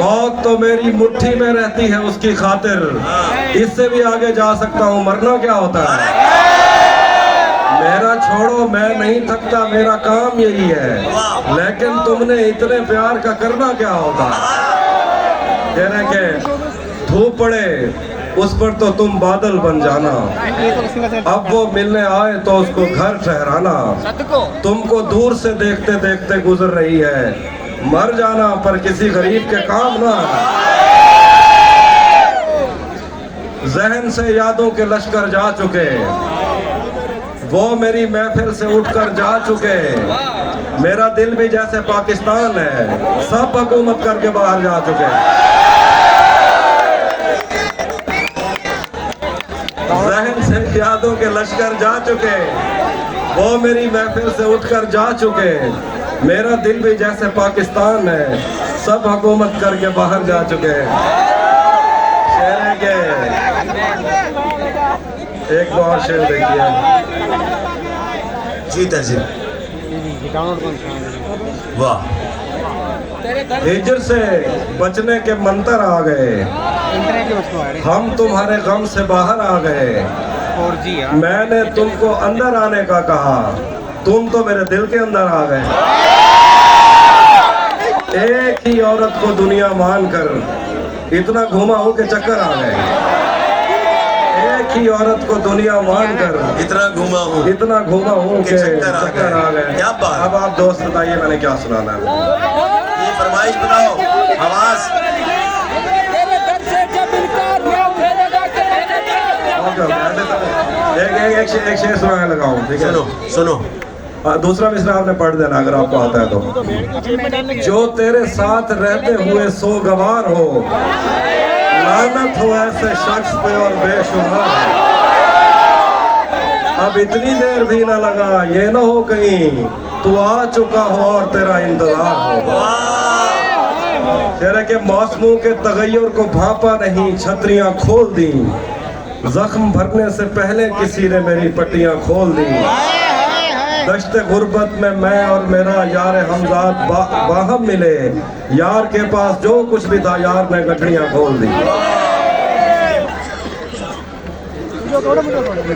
मौत तो मेरी मुट्ठी में रहती है उसकी खातिर, इससे भी आगे जा सकता हूँ, मरना क्या होता है। मेरा छोड़ो मैं नहीं थकता, मेरा काम यही है, लेकिन तुमने इतने प्यार का करना क्या होता है। कहने के धूप पड़े उस पर तो तुम बादल बन जाना, अब वो मिलने आए तो उसको घर ठहराना, तुमको दूर से देखते देखते गुजर रही है, मर जाना पर किसी गरीब के काम ना आना। जहन से यादों के लश्कर जा चुके, वो मेरी महफिल से उठकर जा चुके, मेरा दिल भी जैसे पाकिस्तान है, सब हुकूमत करके बाहर जा चुके। जहन से यादों के लश्कर जा चुके, वो मेरी महफिल से उठकर जा चुके, मेरा दिल भी जैसे पाकिस्तान है, सब हुकूमत करके बाहर जा चुके। शेर के एक बार शेर देखिए जी तहजीब, वाह। हिजर से बचने के मंतर आ गए, हम तुम्हारे गम से बाहर आ गए, मैंने तुमको अंदर आने का कहा, तुम तो मेरे दिल के अंदर आ गए। एक ही औरत को दुनिया मानकर इतना घुमा हूं के चक्कर आ गए, एक ही औरत को दुनिया मानकर इतना घूमा हूँ इतना घूमा हूं के चक्कर आ गए। क्या बात। अब आप दोस्त बताइए मैंने क्या सुनाना है। ये फरमाइश बताओ, आवाज। एक शेर सुनाने लगा हूँ, ठीक है। सुनो सुनो, दूसरा मिसरा आपने पढ़ देना अगर आपको आता है तो। जो तेरे साथ रहते हुए सो गवार हो, लानत हो ऐसे शख्स पे और बेशुमार हो। अब इतनी देर भी ना लगा, ये ना हो कहीं तू आ चुका हो और तेरा इंतजार हो। तेरे के मौसमों के तगैयुर को भापा नहीं, छतरियां खोल दी, जख्म भरने से पहले किसी ने मेरी पट्टियां खोल दी। दश्ते गुर्बत में मैं और मेरा यार हमजाद बाहम मिले, यार के पास जो कुछ भी था यार ने गठड़ियां खोल दी।